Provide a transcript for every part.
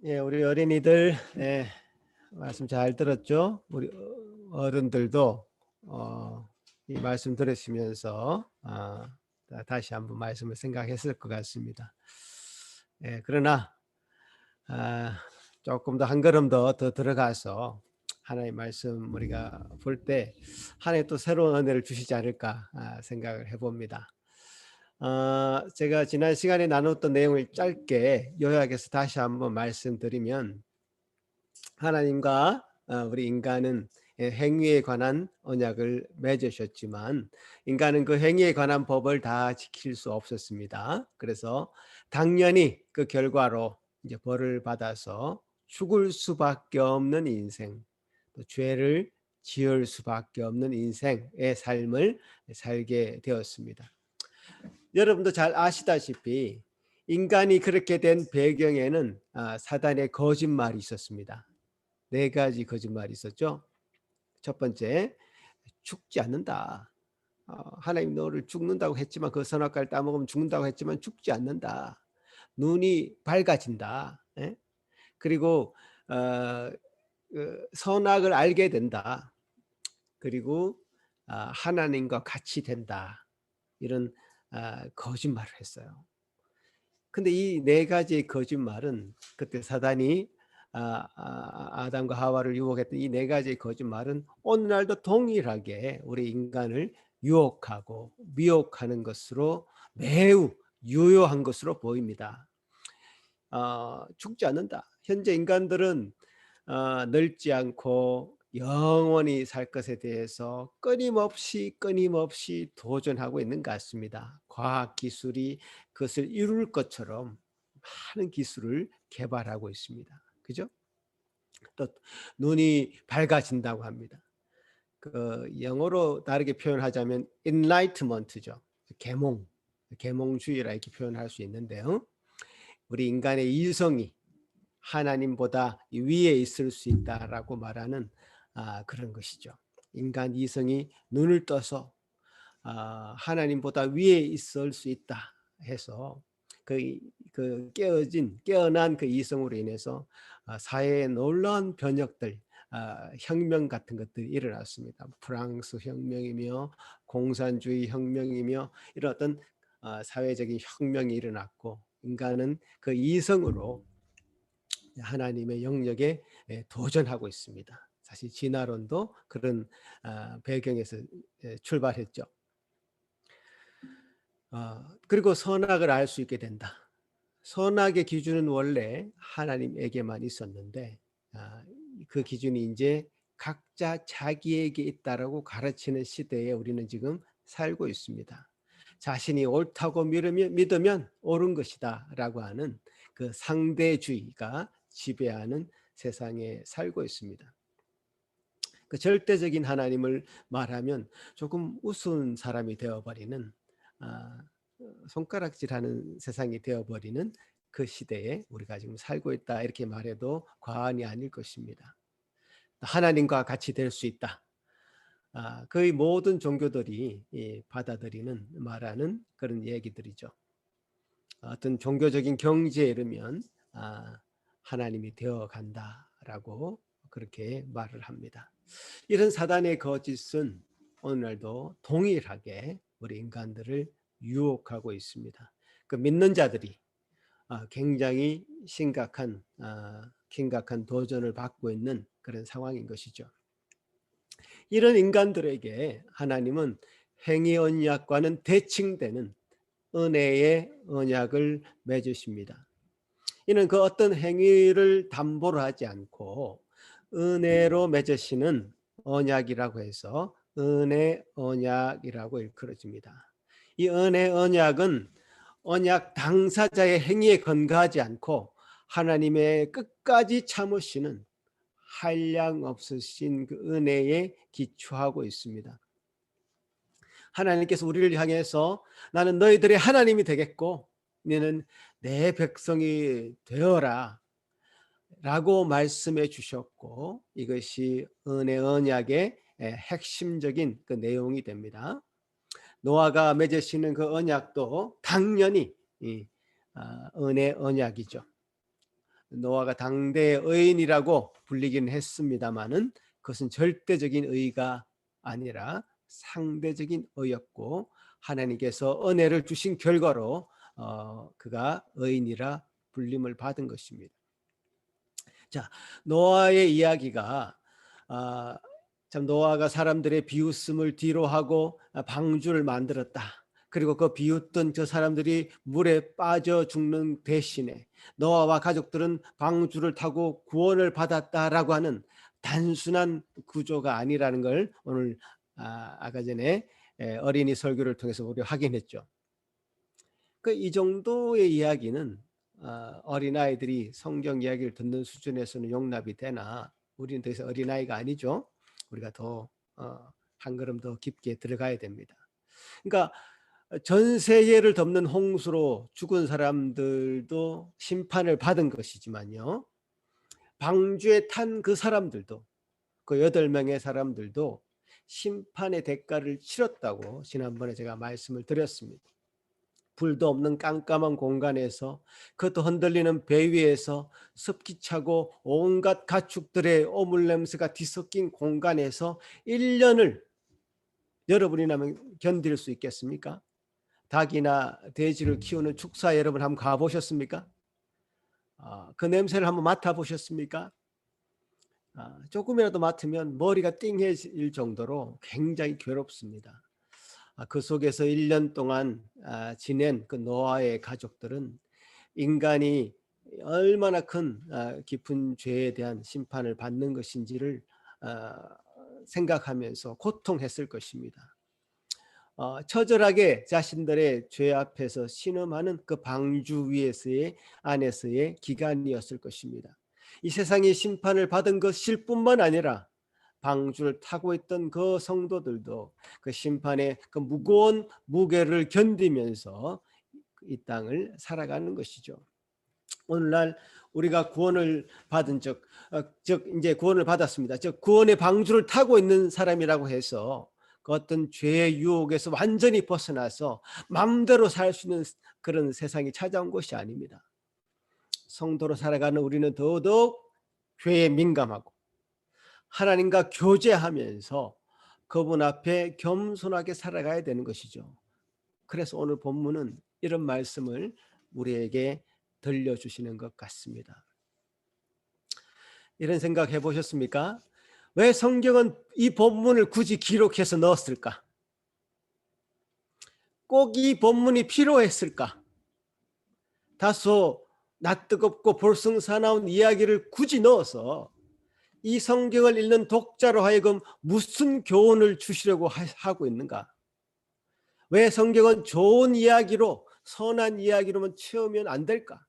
예, 우리 어린이들 말씀 잘 들었죠? 우리 어른들도 이 말씀 들으시면서 다시 한번 말씀을 생각했을 것 같습니다. 예, 그러나 아, 조금 더 한 걸음 더 들어가서 하나님의 말씀 우리가 볼 때 하나님 또 새로운 은혜를 주시지 않을까 생각을 해봅니다. 제가 지난 시간에 나눴던 내용을 짧게 요약해서 다시 한번 말씀드리면, 하나님과 우리 인간은 행위에 관한 언약을 맺으셨지만 인간은 그 행위에 관한 법을 다 지킬 수 없었습니다. 그래서 당연히 그 결과로 이제 벌을 받아서 죽을 수밖에 없는 인생, 또 죄를 지을 수밖에 없는 인생의 삶을 살게 되었습니다. 여러분도 잘 아시다시피 인간이 그렇게 된 배경에는 사단의 거짓말이 있었습니다. 네 가지 거짓말이 있었죠. 첫 번째, 죽지 않는다. 하나님 너를 죽는다고 했지만, 그 선악과를 따먹으면 죽는다고 했지만 죽지 않는다. 눈이 밝아진다. 예? 그리고 선악을 알게 된다. 그리고 하나님과 같이 된다. 이런 거짓말을 했어요. 근데 이 네 가지의 거짓말은, 그때 사단이 아담과 하와를 유혹했던 이 네 가지의 거짓말은 오늘날도 동일하게 우리 인간을 유혹하고 미혹하는 것으로 매우 유효한 것으로 보입니다. 죽지 않는다. 현재 인간들은 늙지 않고 영원히 살 것에 대해서 끊임없이 도전하고 있는 것 같습니다. 과학 기술이 그것을 이룰 것처럼 많은 기술을 개발하고 있습니다. 그죠? 또 눈이 밝아진다고 합니다. 그 영어로 다르게 표현하자면 enlightenment죠. 계몽주의라 이렇게 표현할 수 있는데요. 우리 인간의 이성이 하나님보다 위에 있을 수 있다라고 말하는 그런 것이죠. 인간 이성이 눈을 떠서 하나님보다 위에 있을 수 있다 해서 깨어난 그 이성으로 인해서 사회에 놀라운 변혁들, 혁명 같은 것들이 일어났습니다. 프랑스 혁명이며 공산주의 혁명이며 이런 어떤 사회적인 혁명이 일어났고, 인간은 그 이성으로 하나님의 영역에 도전하고 있습니다. 사실 진화론도 그런 배경에서 출발했죠. 그리고 선악을 알 수 있게 된다. 선악의 기준은 원래 하나님에게만 있었는데 그 기준이 이제 각자 자기에게 있다라고 가르치는 시대에 우리는 지금 살고 있습니다. 자신이 옳다고 믿으면 옳은 것이다 라고 하는 그 상대주의가 지배하는 세상에 살고 있습니다. 그 절대적인 하나님을 말하면 조금 우스운 사람이 되어버리는, 손가락질하는 세상이 되어버리는 그 시대에 우리가 지금 살고 있다, 이렇게 말해도 과언이 아닐 것입니다. 하나님과 같이 될 수 있다. 거의 모든 종교들이 받아들이는, 말하는 그런 얘기들이죠. 어떤 종교적인 경지에 이르면 하나님이 되어간다라고 그렇게 말을 합니다. 이런 사단의 거짓은 오늘날도 동일하게 우리 인간들을 유혹하고 있습니다. 그 믿는 자들이 굉장히 심각한 도전을 받고 있는 그런 상황인 것이죠. 이런 인간들에게 하나님은 행위 언약과는 대칭되는 은혜의 언약을 맺으십니다. 이는 그 어떤 행위를 담보로 하지 않고 은혜로 맺으시는 언약이라고 해서 은혜 언약이라고 일컬어집니다. 이 은혜 언약은 언약 당사자의 행위에 근거하지 않고 하나님의 끝까지 참으시는 한량 없으신 그 은혜에 기초하고 있습니다. 하나님께서 우리를 향해서 나는 너희들의 하나님이 되겠고 너는 내 백성이 되어라 라고 말씀해 주셨고, 이것이 은혜 언약의 핵심적인 그 내용이 됩니다. 노아가 맺으시는 그 언약도 당연히 은혜 언약이죠. 노아가 당대의 의인이라고 불리긴 했습니다마는 그것은 절대적인 의가 아니라 상대적인 의였고 하나님께서 은혜를 주신 결과로 그가 의인이라 불림을 받은 것입니다. 자, 노아의 이야기가 참 노아가 사람들의 비웃음을 뒤로하고 방주를 만들었다. 그리고 그 비웃던 저 사람들이 물에 빠져 죽는 대신에 노아와 가족들은 방주를 타고 구원을 받았다라고 하는 단순한 구조가 아니라는 걸 오늘 아까 전에 어린이 설교를 통해서 우리가 확인했죠. 이 정도의 이야기는 어린아이들이 성경 이야기를 듣는 수준에서는 용납이 되나 우리는 더 이상 어린아이가 아니죠. 우리가 더 한 걸음 더 깊게 들어가야 됩니다. 그러니까 전 세계를 덮는 홍수로 죽은 사람들도 심판을 받은 것이지만요. 방주에 탄 그 사람들도 그 8명의 사람들도 심판의 대가를 치렀다고 지난번에 제가 말씀을 드렸습니다. 불도 없는 깜깜한 공간에서 그것도 흔들리는 배 위에서 습기 차고 온갖 가축들의 오물 냄새가 뒤섞인 공간에서 1년을 여러분이라면 견딜 수 있겠습니까? 닭이나 돼지를 키우는 축사 여러분 한번 가보셨습니까? 그 냄새를 한번 맡아보셨습니까? 조금이라도 맡으면 머리가 띵해질 정도로 굉장히 괴롭습니다. 그 속에서 1년 동안 지낸 그 노아의 가족들은 인간이 얼마나 큰 깊은 죄에 대한 심판을 받는 것인지를 생각하면서 고통했을 것입니다. 처절하게 자신들의 죄 앞에서 신음하는 그 방주 위에서의 안에서의 기간이었을 것입니다. 이 세상이 심판을 받은 것일 뿐만 아니라 방주를 타고 있던 그 성도들도 그 심판의 그 무거운 무게를 견디면서 이 땅을 살아가는 것이죠. 오늘날 우리가 구원을 받은 즉 이제 구원을 받았습니다. 즉 구원의 방주를 타고 있는 사람이라고 해서 그 어떤 죄의 유혹에서 완전히 벗어나서 마음대로 살 수 있는 그런 세상이 찾아온 것이 아닙니다. 성도로 살아가는 우리는 더더욱 죄에 민감하고 하나님과 교제하면서 그분 앞에 겸손하게 살아가야 되는 것이죠. 그래서 오늘 본문은 이런 말씀을 우리에게 들려주시는 것 같습니다. 이런 생각 해보셨습니까? 왜 성경은 이 본문을 굳이 기록해서 넣었을까? 꼭 이 본문이 필요했을까? 다소 낯뜨겁고 볼썽사나운 이야기를 굳이 넣어서 이 성경을 읽는 독자로 하여금 무슨 교훈을 주시려고 하고 있는가? 왜 성경은 좋은 이야기로 선한 이야기로만 채우면 안 될까?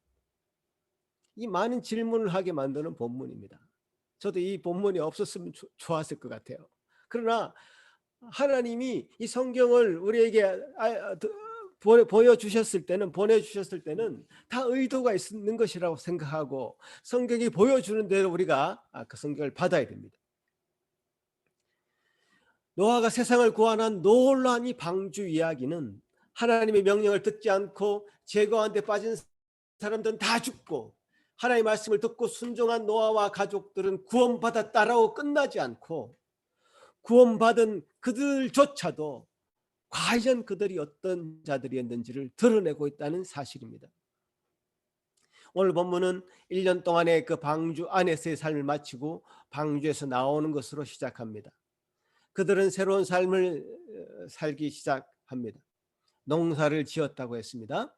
이 많은 질문을 하게 만드는 본문입니다. 저도 이 본문이 없었으면 좋았을 것 같아요. 그러나 하나님이 이 성경을 우리에게 보내주셨을 때는 다 의도가 있는 것이라고 생각하고 성경이 보여주는 대로 우리가 그 성경을 받아야 됩니다. 노아가 세상을 구원한 놀라운 이 방주 이야기는 하나님의 명령을 듣지 않고 죄 가운데 빠진 사람들은 다 죽고 하나님의 말씀을 듣고 순종한 노아와 가족들은 구원받았다라고 끝나지 않고 구원받은 그들조차도 과연 그들이 어떤 자들이었는지를 드러내고 있다는 사실입니다. 오늘 본문은 1년 동안의 그 방주 안에서의 삶을 마치고 방주에서 나오는 것으로 시작합니다. 그들은 새로운 삶을 살기 시작합니다. 농사를 지었다고 했습니다.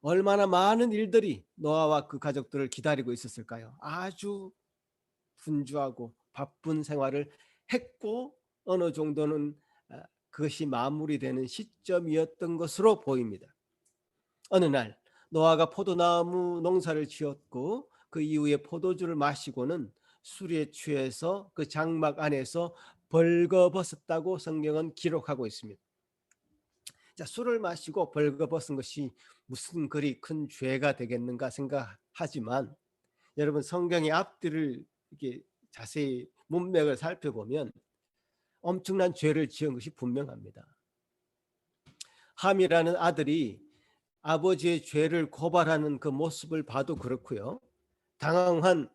얼마나 많은 일들이 노아와 그 가족들을 기다리고 있었을까요? 아주 분주하고 바쁜 생활을 했고 어느 정도는 그것이 마무리되는 시점이었던 것으로 보입니다. 어느 날 노아가 포도나무 농사를 지었고 그 이후에 포도주를 마시고는 술에 취해서 그 장막 안에서 벌거벗었다고 성경은 기록하고 있습니다. 자, 술을 마시고 벌거벗은 것이 무슨 그리 큰 죄가 되겠는가 생각하지만 여러분 성경의 앞뒤를 이렇게 자세히 문맥을 살펴보면 엄청난 죄를 지은 것이 분명합니다. 함이라는 아들이 아버지의 죄를 고발하는 그 모습을 봐도 그렇고요. 당황한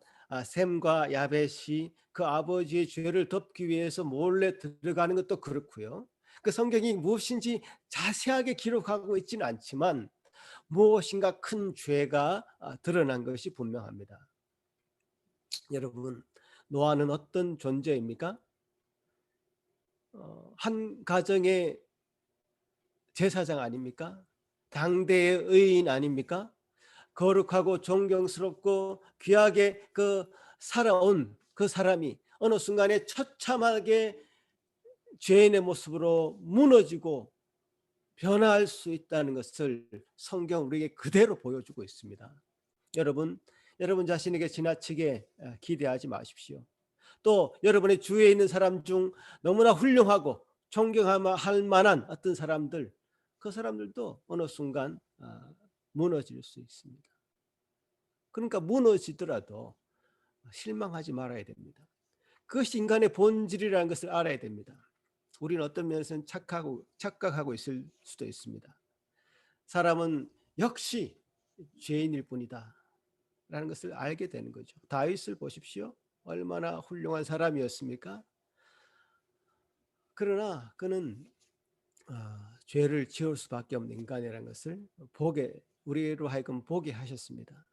셈과 야벳이 그 아버지의 죄를 덮기 위해서 몰래 들어가는 것도 그렇고요. 그 성경이 무엇인지 자세하게 기록하고 있지는 않지만 무엇인가 큰 죄가 드러난 것이 분명합니다. 여러분, 노아는 어떤 존재입니까? 한 가정의 제사장 아닙니까? 당대의 의인 아닙니까? 거룩하고 존경스럽고 귀하게 살아온 그 사람이 어느 순간에 처참하게 죄인의 모습으로 무너지고 변화할 수 있다는 것을 성경 우리에게 그대로 보여주고 있습니다. 여러분 자신에게 지나치게 기대하지 마십시오. 또 여러분의 주위에 있는 사람 중 너무나 훌륭하고 존경할 만한 어떤 사람들, 그 사람들도 어느 순간 무너질 수 있습니다. 그러니까 무너지더라도 실망하지 말아야 됩니다. 그것이 인간의 본질이라는 것을 알아야 됩니다. 우리는 어떤 면에서는 착각하고 있을 수도 있습니다. 사람은 역시 죄인일 뿐이다 라는 것을 알게 되는 거죠. 다윗을 보십시오. 얼마나 훌륭한 사람이었습니까? 그러나 그는 죄를 지을 수밖에 없는 인간이라는 것을 우리로 하여금 보게 하셨습니다.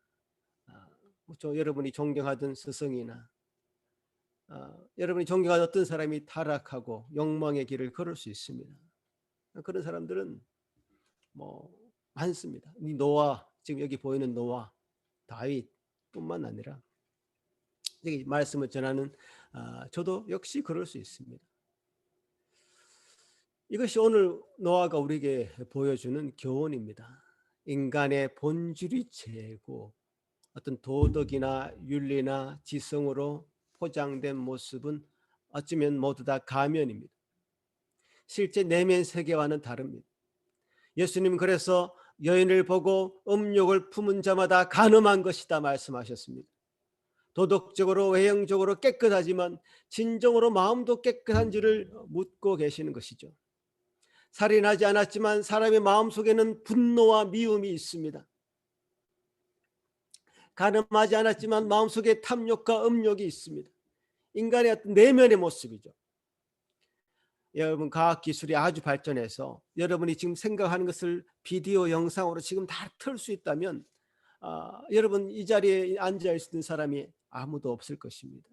여러분이 존경하던 스승이나 여러분이 존경하는 어떤 사람이 타락하고 욕망의 길을 걸을 수 있습니다. 그런 사람들은 많습니다. 이 노아, 지금 여기 보이는 노아, 다윗뿐만 아니라 여기 말씀을 전하는 저도 역시 그럴 수 있습니다. 이것이 오늘 노아가 우리에게 보여주는 교훈입니다. 인간의 본질이 죄고 어떤 도덕이나 윤리나 지성으로 포장된 모습은 어쩌면 모두 다 가면입니다. 실제 내면 세계와는 다릅니다. 예수님 그래서 여인을 보고 음욕을 품은 자마다 간음한 것이다 말씀하셨습니다. 도덕적으로 외형적으로 깨끗하지만 진정으로 마음도 깨끗한지를 묻고 계시는 것이죠. 살인하지 않았지만 사람의 마음속에는 분노와 미움이 있습니다. 간음하지 않았지만 마음속에 탐욕과 음욕이 있습니다. 인간의 어떤 내면의 모습이죠. 여러분 과학기술이 아주 발전해서 여러분이 지금 생각하는 것을 비디오 영상으로 지금 다 틀 수 있다면 여러분 이 자리에 앉아 있는 사람이 아무도 없을 것입니다.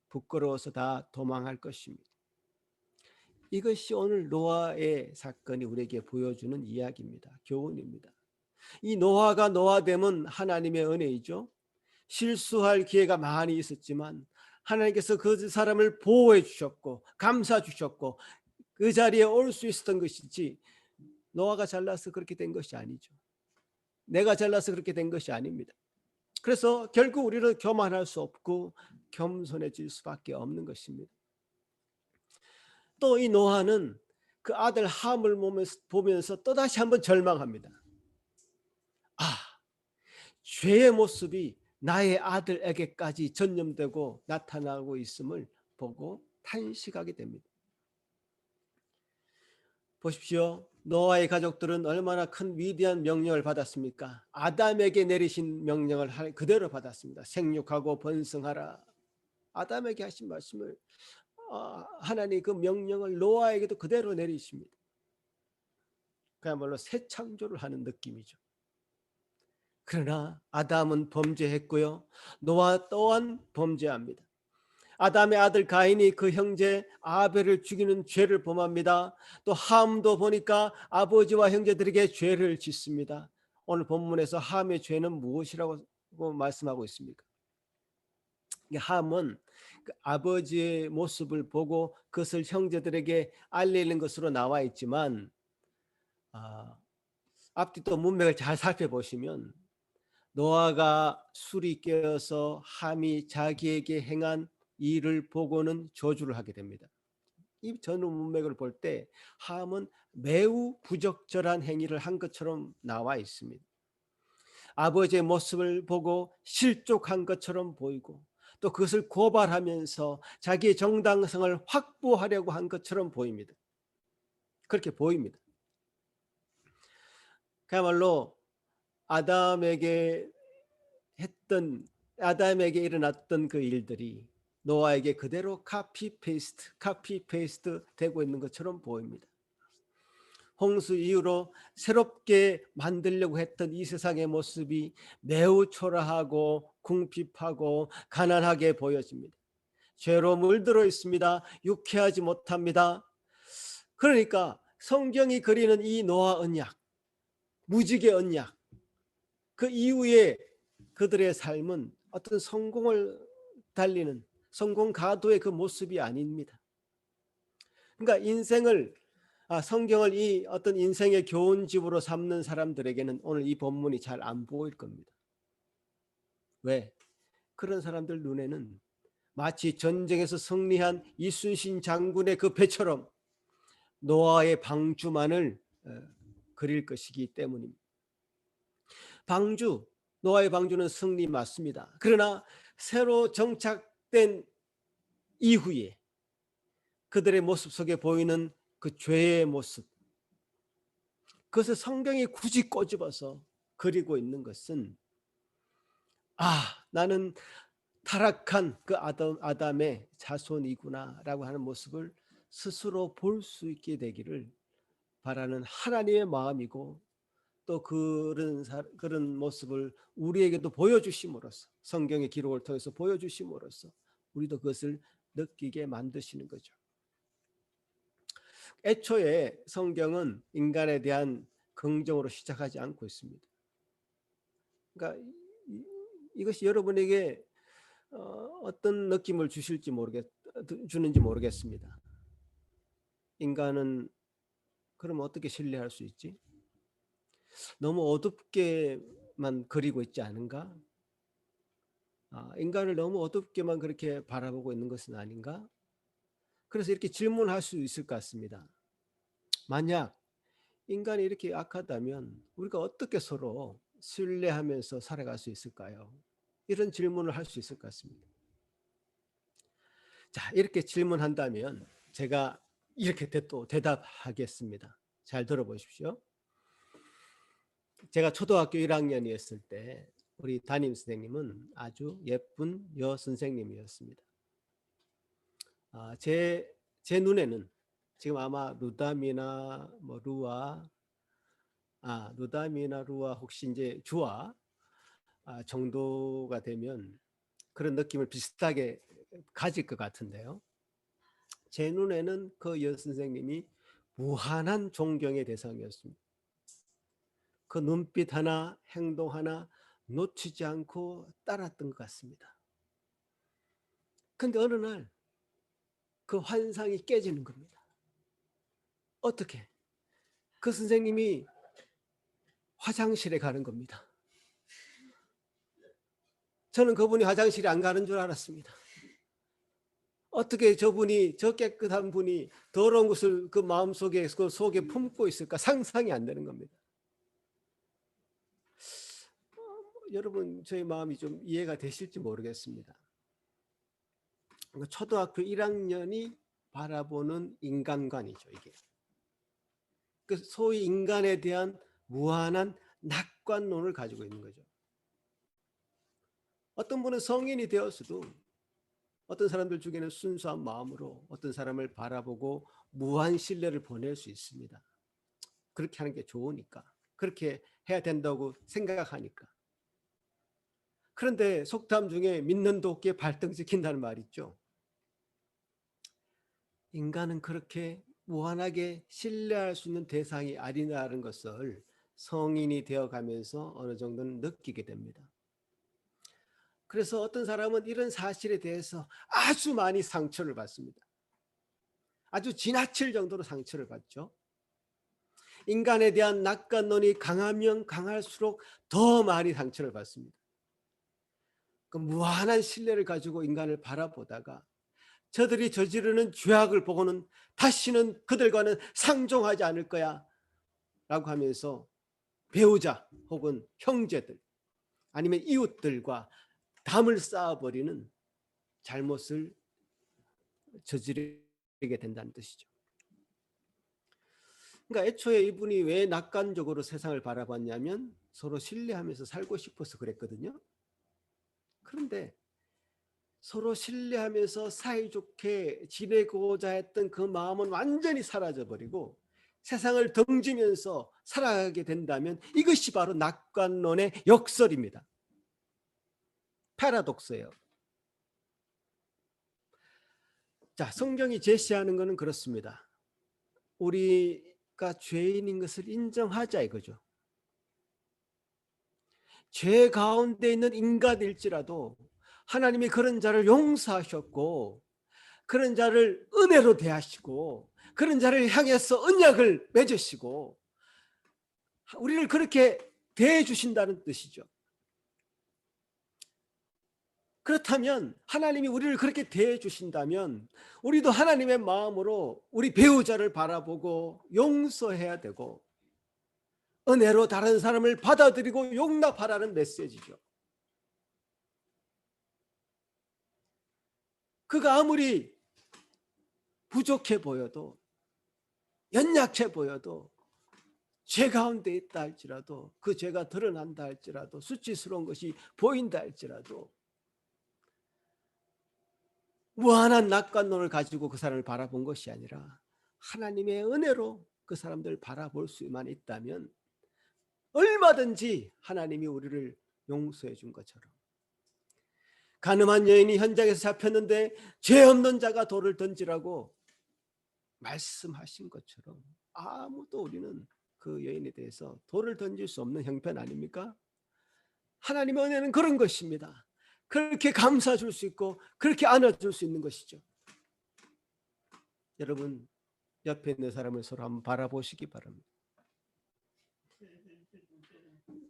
부끄러워서 다 도망할 것입니다. 이것이 오늘 노아의 사건이 우리에게 보여주는 이야기입니다. 교훈입니다. 이 노아가 노아됨은 하나님의 은혜이죠. 실수할 기회가 많이 있었지만 하나님께서 그 사람을 보호해 주셨고 감싸 주셨고 그 자리에 올 수 있었던 것이지 노아가 잘나서 그렇게 된 것이 아니죠. 내가 잘나서 그렇게 된 것이 아닙니다. 그래서 결국 우리는 교만할 수 없고 겸손해질 수밖에 없는 것입니다. 또 이 노아는 그 아들 함을 보면서 또다시 한번 절망합니다. 죄의 모습이 나의 아들에게까지 전염되고 나타나고 있음을 보고 탄식하게 됩니다. 보십시오. 노아의 가족들은 얼마나 큰 위대한 명령을 받았습니까? 아담에게 내리신 명령을 그대로 받았습니다. 생육하고 번성하라. 아담에게 하신 말씀을 하나님 그 명령을 노아에게도 그대로 내리십니다. 그야말로 새 창조를 하는 느낌이죠. 그러나 아담은 범죄했고요. 노아 또한 범죄합니다. 아담의 아들 가인이 그 형제 아벨을 죽이는 죄를 범합니다. 또 함도 보니까 아버지와 형제들에게 죄를 짓습니다. 오늘 본문에서 함의 죄는 무엇이라고 말씀하고 있습니까? 함은 그 아버지의 모습을 보고 그것을 형제들에게 알리는 것으로 나와 있지만 앞뒤 또 문맥을 잘 살펴보시면 노아가 술이 깨어서 함이 자기에게 행한 일을 보고는 저주를 하게 됩니다. 이 전후 문맥을 볼 때 함은 매우 부적절한 행위를 한 것처럼 나와 있습니다. 아버지의 모습을 보고 실족한 것처럼 보이고 또 그것을 고발하면서 자기의 정당성을 확보하려고 한 것처럼 보입니다. 그렇게 보입니다. 그야말로 아담에게 했던 아담에게 일어났던 그 일들이 노아에게 그대로 카피 페이스트 되고 있는 것처럼 보입니다. 홍수 이후로 새롭게 만들려고 했던 이 세상의 모습이 매우 초라하고 궁핍하고 가난하게 보여집니다. 죄로 물들어 있습니다. 유쾌하지 못합니다. 그러니까 성경이 그리는 이 노아 언약, 무지개 언약, 그 이후에 그들의 삶은 어떤 성공을 달리는 성공 가도의 그 모습이 아닙니다. 그러니까 성경을 이 어떤 인생의 교훈집으로 삼는 사람들에게는 오늘 이 본문이 잘 안 보일 겁니다. 왜? 그런 사람들 눈에는 마치 전쟁에서 승리한 이순신 장군의 그 배처럼 노아의 방주만을 그릴 것이기 때문입니다. 노아의 방주는 승리 맞습니다. 그러나 새로 정착된 이후에 그들의 모습 속에 보이는 그 죄의 모습, 그것을 성경이 굳이 꼬집어서 그리고 있는 것은 나는 타락한 그 아담의 자손이구나라고 하는 모습을 스스로 볼 수 있게 되기를 바라는 하나님의 마음이고, 또 그런 모습을 우리에게도 보여주심으로써, 성경의 기록을 통해서 보여주심으로써 우리도 그것을 느끼게 만드시는 거죠. 애초에 성경은 인간에 대한 긍정으로 시작하지 않고 있습니다. 그러니까 이것이 여러분에게 어떤 느낌을 주는지 모르겠습니다. 인간은 그럼 어떻게 신뢰할 수 있지? 너무 어둡게만 그리고 있지 않은가? 인간을 너무 어둡게만 그렇게 바라보고 있는 것은 아닌가? 그래서 이렇게 질문할 수 있을 것 같습니다. 만약 인간이 이렇게 악하다면 우리가 어떻게 서로 신뢰하면서 살아갈 수 있을까요? 이런 질문을 할 수 있을 것 같습니다. 자, 이렇게 질문한다면 제가 이렇게 또 대답하겠습니다. 잘 들어보십시오. 제가 초등학교 1학년이었을 때 우리 담임 선생님은 아주 예쁜 여선생님이었습니다. 제 눈에는 지금 아마 루다미나 루아 혹시 이제 주아 정도가 되면 그런 느낌을 비슷하게 가질 것 같은데요. 제 눈에는 그 여선생님이 무한한 존경의 대상이었습니다. 그 눈빛 하나, 행동 하나 놓치지 않고 따랐던 것 같습니다. 그런데 어느 날 그 환상이 깨지는 겁니다. 어떻게? 그 선생님이 화장실에 가는 겁니다. 저는 그분이 화장실에 안 가는 줄 알았습니다. 어떻게 저분이, 저 깨끗한 분이 더러운 것을 그 마음속에, 그 속에 품고 있을까 상상이 안 되는 겁니다. 여러분, 저희 마음이 좀 이해가 되실지 모르겠습니다. 초등학교 1학년이 바라보는 인간관이죠, 이게. 그 소위 인간에 대한 무한한 낙관론을 가지고 있는 거죠. 어떤 분은 성인이 되었어도 어떤 사람들 중에는 순수한 마음으로 어떤 사람을 바라보고 무한 신뢰를 보낼 수 있습니다. 그렇게 하는 게 좋으니까, 그렇게 해야 된다고 생각하니까. 그런데 속담 중에 믿는 도끼에 발등 찍힌다는 말이 있죠. 인간은 그렇게 무한하게 신뢰할 수 있는 대상이 아니라는 것을 성인이 되어가면서 어느 정도는 느끼게 됩니다. 그래서 어떤 사람은 이런 사실에 대해서 아주 많이 상처를 받습니다. 아주 지나칠 정도로 상처를 받죠. 인간에 대한 낙관론이 강하면 강할수록 더 많이 상처를 받습니다. 그 무한한 신뢰를 가지고 인간을 바라보다가 저들이 저지르는 죄악을 보고는 다시는 그들과는 상종하지 않을 거야 라고 하면서 배우자 혹은 형제들 아니면 이웃들과 담을 쌓아버리는 잘못을 저지르게 된다는 뜻이죠. 그러니까 애초에 이분이 왜 낙관적으로 세상을 바라봤냐면 서로 신뢰하면서 살고 싶어서 그랬거든요. 그런데 서로 신뢰하면서 사이좋게 지내고자 했던 그 마음은 완전히 사라져버리고 세상을 등지면서 살아가게 된다면 이것이 바로 낙관론의 역설입니다. 패러독스예요. 자, 성경이 제시하는 것은 그렇습니다. 우리가 죄인인 것을 인정하자 이거죠. 죄 가운데 있는 인간일지라도 하나님이 그런 자를 용서하셨고 그런 자를 은혜로 대하시고 그런 자를 향해서 언약을 맺으시고 우리를 그렇게 대해 주신다는 뜻이죠. 그렇다면 하나님이 우리를 그렇게 대해 주신다면 우리도 하나님의 마음으로 우리 배우자를 바라보고 용서해야 되고 은혜로 다른 사람을 받아들이고 용납하라는 메시지죠. 그가 아무리 부족해 보여도 연약해 보여도 죄 가운데 있다 할지라도 그 죄가 드러난다 할지라도 수치스러운 것이 보인다 할지라도 무한한 낙관론을 가지고 그 사람을 바라본 것이 아니라 하나님의 은혜로 그 사람들을 바라볼 수만 있다면 얼마든지 하나님이 우리를 용서해 준 것처럼 가늠한 여인이 현장에서 잡혔는데 죄 없는 자가 돌을 던지라고 말씀하신 것처럼 아무도 우리는 그 여인에 대해서 돌을 던질 수 없는 형편 아닙니까? 하나님의 은혜는 그런 것입니다. 그렇게 감싸 줄 수 있고 그렇게 안아줄 수 있는 것이죠. 여러분 옆에 있는 사람을 서로 한번 바라보시기 바랍니다.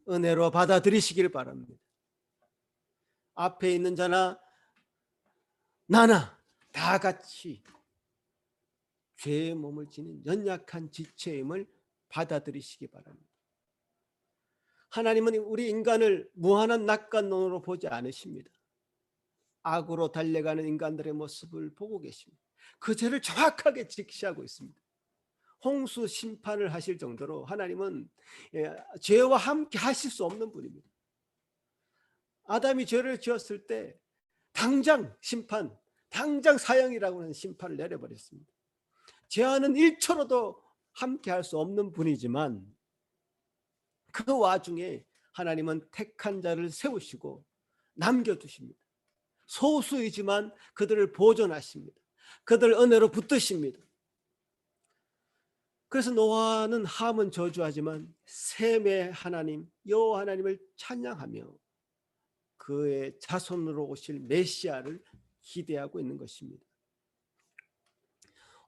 은혜로 받아들이시길 바랍니다. 앞에 있는 자나 나나 다 같이 죄의 몸을 지닌 연약한 지체임을 받아들이시기 바랍니다. 하나님은 우리 인간을 무한한 낙관론으로 보지 않으십니다. 악으로 달려가는 인간들의 모습을 보고 계십니다. 그 죄를 정확하게 직시하고 있습니다. 홍수 심판을 하실 정도로 하나님은 죄와 함께 하실 수 없는 분입니다. 아담이 죄를 지었을 때 당장 심판, 당장 사형이라고 하는 심판을 내려버렸습니다. 죄와는 1초로도 함께 할 수 없는 분이지만 그 와중에 하나님은 택한 자를 세우시고 남겨두십니다. 소수이지만 그들을 보존하십니다. 그들 은혜로 붙드십니다. 그래서 노아는 함은 저주하지만 셈의 하나님 여호와 하나님을 찬양하며 그의 자손으로 오실 메시아를 기대하고 있는 것입니다.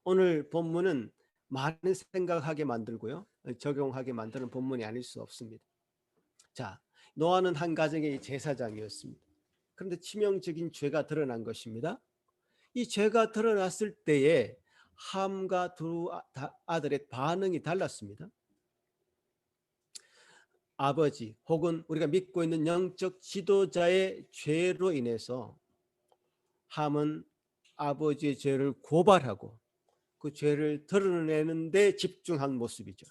오늘 본문은 많은 생각하게 만들고요. 적용하게 만드는 본문이 아닐 수 없습니다. 자, 노아는 한 가정의 제사장이었습니다. 그런데 치명적인 죄가 드러난 것입니다. 이 죄가 드러났을 때에 함과 두 아들의 반응이 달랐습니다. 아버지 혹은 우리가 믿고 있는 영적 지도자의 죄로 인해서 함은 아버지의 죄를 고발하고 그 죄를 드러내는 데 집중한 모습이죠.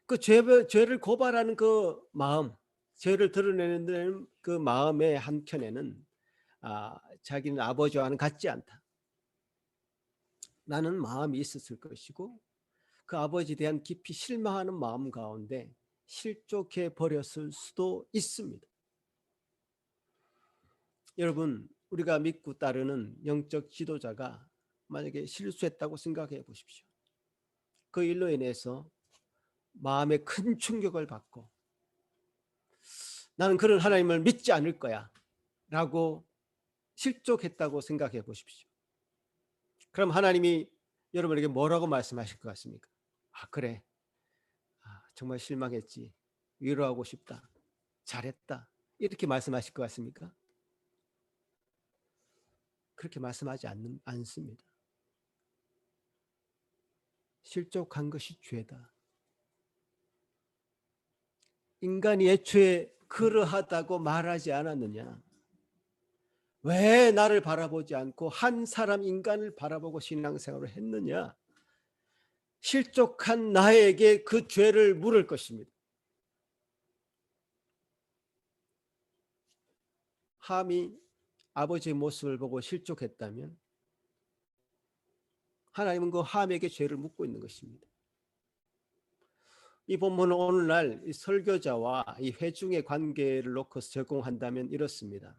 그 죄를 고발하는 그 마음, 죄를 드러내는 그 마음의 한켠에는 자기는 아버지와는 같지 않다. 라는 마음이 있었을 것이고 그 아버지에 대한 깊이 실망하는 마음 가운데 실족해 버렸을 수도 있습니다. 여러분, 우리가 믿고 따르는 영적 지도자가 만약에 실수했다고 생각해 보십시오. 그 일로 인해서 마음에 큰 충격을 받고 나는 그런 하나님을 믿지 않을 거야 라고 실족했다고 생각해 보십시오. 그럼 하나님이 여러분에게 뭐라고 말씀하실 것 같습니까? 그래, 정말 실망했지, 위로하고 싶다, 잘했다, 이렇게 말씀하실 것 같습니까? 그렇게 말씀하지 않습니다. 실족한 것이 죄다. 인간이 애초에 그러하다고 말하지 않았느냐? 왜 나를 바라보지 않고 한 사람 인간을 바라보고 신앙생활을 했느냐? 실족한 나에게 그 죄를 물을 것입니다. 함이 아버지의 모습을 보고 실족했다면 하나님은 그 함에게 죄를 묻고 있는 것입니다. 이 본문은 오늘날 이 설교자와 이 회중의 관계를 놓고서 적용한다면 이렇습니다.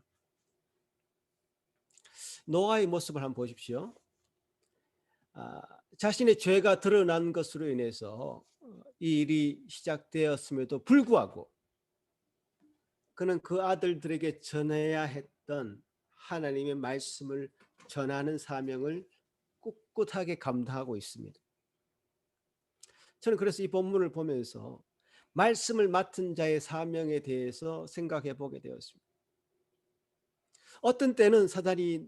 노아의 모습을 한번 보십시오. 자신의 죄가 드러난 것으로 인해서 이 일이 시작되었음에도 불구하고 그는 그 아들들에게 전해야 했던 하나님의 말씀을 전하는 사명을 꿋꿋하게 감당하고 있습니다. 저는 그래서 이 본문을 보면서 말씀을 맡은 자의 사명에 대해서 생각해 보게 되었습니다. 어떤 때는 사단이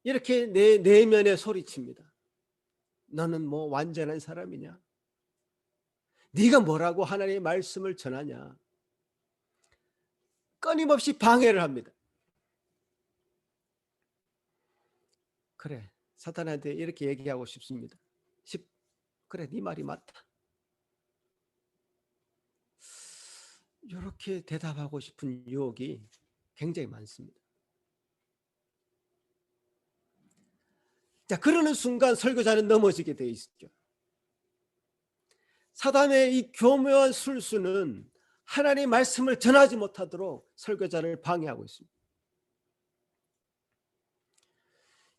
이렇게 내 내면에 소리칩니다. 너는 뭐 완전한 사람이냐? 네가 뭐라고 하나님의 말씀을 전하냐? 끊임없이 방해를 합니다. 그래, 사탄한테 이렇게 얘기하고 싶습니다. 그래, 네 말이 맞다. 이렇게 대답하고 싶은 유혹이 굉장히 많습니다. 자, 그러는 순간 설교자는 넘어지게 되어 있죠. 사단의 이 교묘한 술수는 하나님의 말씀을 전하지 못하도록 설교자를 방해하고 있습니다.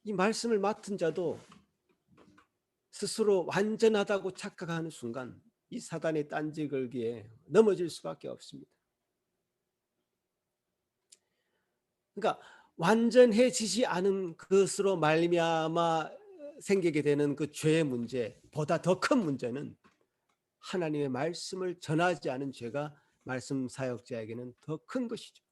이 말씀을 맡은 자도 스스로 완전하다고 착각하는 순간 이 사단의 딴지 걸기에 넘어질 수밖에 없습니다. 그러니까 완전해지지 않은 것으로 말미암아 생기게 되는 그 죄의 문제보다 더 큰 문제는 하나님의 말씀을 전하지 않은 죄가 말씀 사역자에게는 더 큰 것이죠.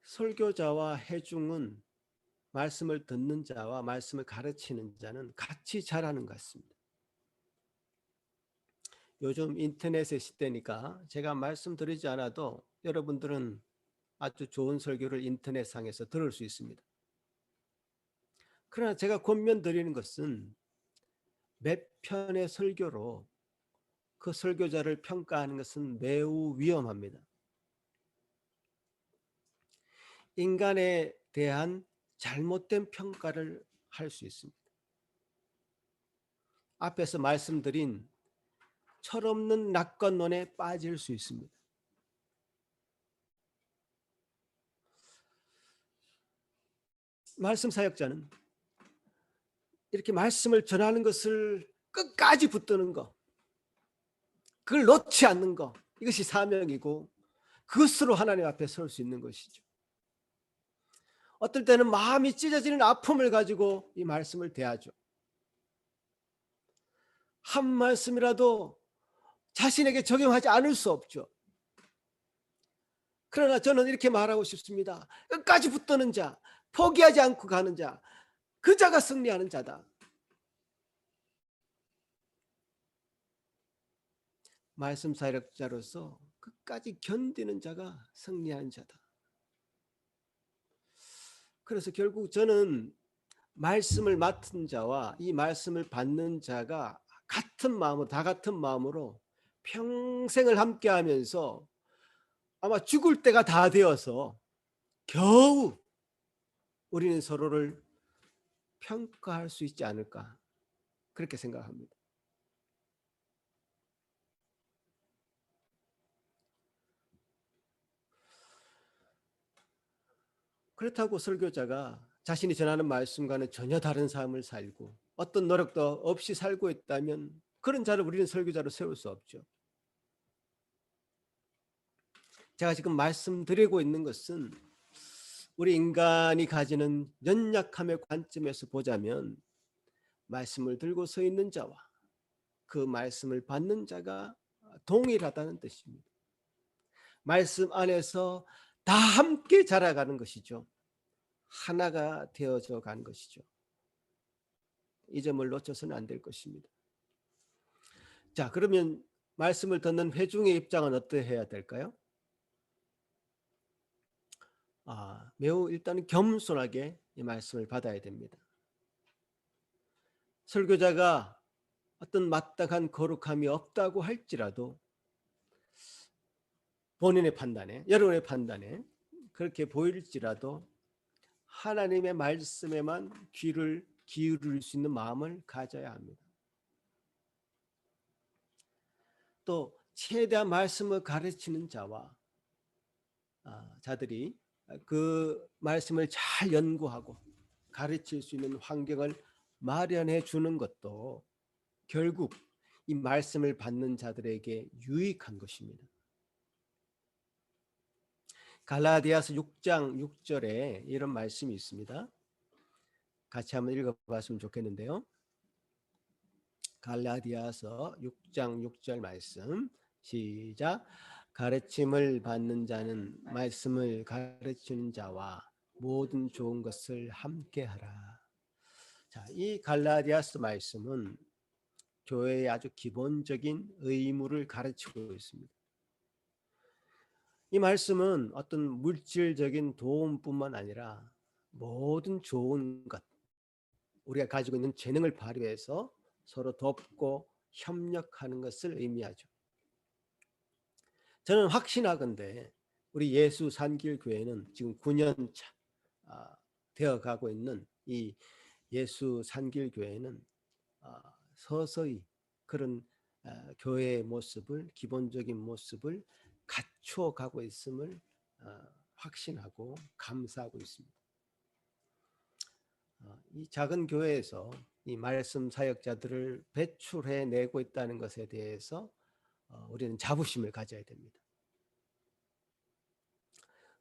설교자와 회중은 말씀을 듣는 자와 말씀을 가르치는 자는 같이 자라는 것 같습니다. 요즘 인터넷의 시대니까 제가 말씀드리지 않아도 여러분들은 아주 좋은 설교를 인터넷상에서 들을 수 있습니다. 그러나 제가 권면드리는 것은 몇 편의 설교로 그 설교자를 평가하는 것은 매우 위험합니다. 인간에 대한 잘못된 평가를 할 수 있습니다. 앞에서 말씀드린 철없는 낙관론에 빠질 수 있습니다. 말씀 사역자는 이렇게 말씀을 전하는 것을 끝까지 붙드는 것, 그걸 놓지 않는 것, 이것이 사명이고 그것으로 하나님 앞에 설 수 있는 것이죠. 어떨 때는 마음이 찢어지는 아픔을 가지고 이 말씀을 대하죠. 한 말씀이라도 자신에게 적용하지 않을 수 없죠. 그러나 저는 이렇게 말하고 싶습니다. 끝까지 붙드는 자, 포기하지 않고 가는 자, 그 자가 승리하는 자다. 말씀 사역자로서 끝까지 견디는 자가 승리하는 자다. 그래서 결국 저는 말씀을 맡은 자와 이 말씀을 받는 자가 같은 마음으로, 다 같은 마음으로 평생을 함께하면서 아마 죽을 때가 다 되어서 겨우 우리는 서로를 평가할 수 있지 않을까, 그렇게 생각합니다. 그렇다고 설교자가 자신이 전하는 말씀과는 전혀 다른 삶을 살고 어떤 노력도 없이 살고 있다면 그런 자를 우리는 설교자로 세울 수 없죠. 제가 지금 말씀드리고 있는 것은 우리 인간이 가지는 연약함의 관점에서 보자면 말씀을 들고 서 있는 자와 그 말씀을 받는 자가 동일하다는 뜻입니다. 말씀 안에서 다 함께 자라가는 것이죠. 하나가 되어져 간 것이죠. 이 점을 놓쳐서는 안 될 것입니다. 자, 그러면 말씀을 듣는 회중의 입장은 어떠해야 될까요? 매우 일단 겸손하게 이 말씀을 받아야 됩니다. 설교자가 어떤 마땅한 거룩함이 없다고 할지라도 본인의 판단에, 여러분의 판단에 그렇게 보일지라도 하나님의 말씀에만 귀를 기울일 수 있는 마음을 가져야 합니다. 또 최대한 말씀을 가르치는 자들이 그 말씀을 잘 연구하고 가르칠 수 있는 환경을 마련해 주는 것도 결국 이 말씀을 받는 자들에게 유익한 것입니다. 갈라디아서 6장 6절에 이런 말씀이 있습니다. 같이 한번 읽어봤으면 좋겠는데요. 갈라디아서 6장 6절 말씀 시작. 가르침을 받는 자는 말씀을 가르치는 자와 모든 좋은 것을 함께하라. 자, 이 갈라디아서 말씀은 교회의 아주 기본적인 의무를 가르치고 있습니다. 이 말씀은 어떤 물질적인 도움뿐만 아니라 모든 좋은 것, 우리가 가지고 있는 재능을 발휘해서 서로 돕고 협력하는 것을 의미하죠. 저는 확신하건대 우리 예수 산길 교회는 지금 9년 차 되어가고 있는 이 예수 산길 교회는 서서히 그런 교회의 모습을, 기본적인 모습을 갖춰가고 있음을 확신하고 감사하고 있습니다. 이 작은 교회에서 이 말씀 사역자들을 배출해내고 있다는 것에 대해서 우리는 자부심을 가져야 됩니다.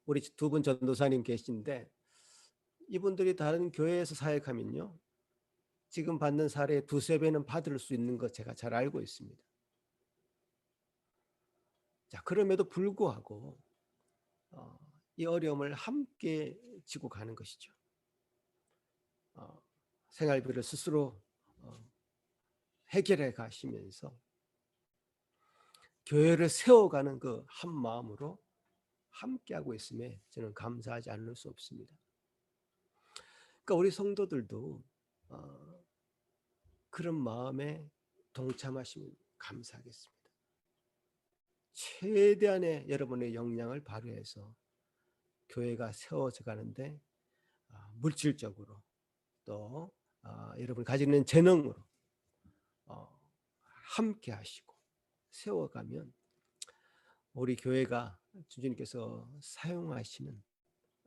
우리 두 분 전도사님 계신데 이분들이 다른 교회에서 사역하면요, 지금 받는 사례의 두세 배는 받을 수 있는 것 제가 잘 알고 있습니다. 자, 그럼에도 불구하고 이 어려움을 함께 지고 가는 것이죠. 생활비를 스스로 해결해 가시면서 교회를 세워가는 그 한 마음으로 함께하고 있음에 저는 감사하지 않을 수 없습니다. 그러니까 우리 성도들도 그런 마음에 동참하시면 감사하겠습니다. 최대한의 여러분의 역량을 발휘해서 교회가 세워져 가는데 물질적으로 또 여러분이 가지고 있는 재능으로 함께 하시고 세워가면 우리 교회가 주님께서 사용하시는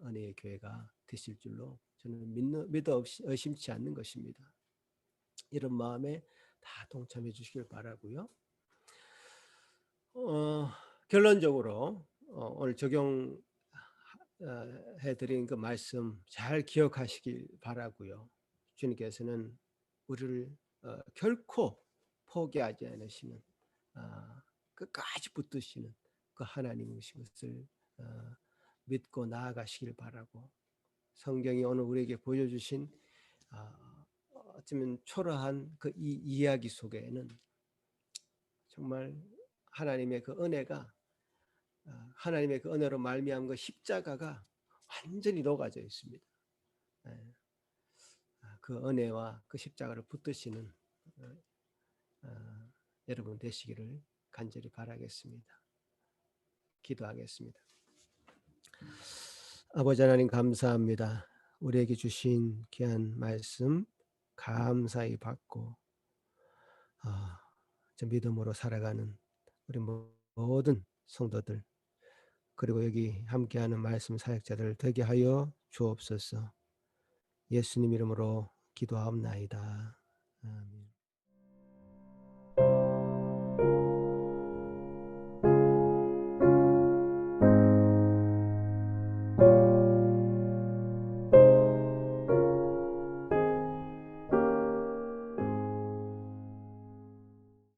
은혜의 교회가 되실 줄로 저는 믿어 의심치 않는 것입니다. 이런 마음에 다 동참해 주시길 바라고요. 결론적으로 오늘 적용해 드린 그 말씀 잘 기억하시길 바라고요. 주님께서는 우리를 결코 포기하지 않으시는 끝까지 붙드시는 그 하나님이신 것을 믿고 나아가시길 바라고, 성경이 오늘 우리에게 보여주신 어쩌면 초라한 그 이 이야기 속에는 정말 하나님의 그 은혜가, 하나님의 그 은혜로 말미암은 그 십자가가 완전히 녹아져 있습니다. 그 은혜와 그 십자가를 붙드시는 여러분 되시기를 간절히 바라겠습니다. 기도하겠습니다. 아버지 하나님 감사합니다. 우리에게 주신 귀한 말씀 감사히 받고 믿음으로 살아가는 우리 모든 성도들, 그리고 여기 함께하는 말씀 사역자들 되게 하여 주옵소서. 예수님 이름으로 기도하옵나이다. 아멘.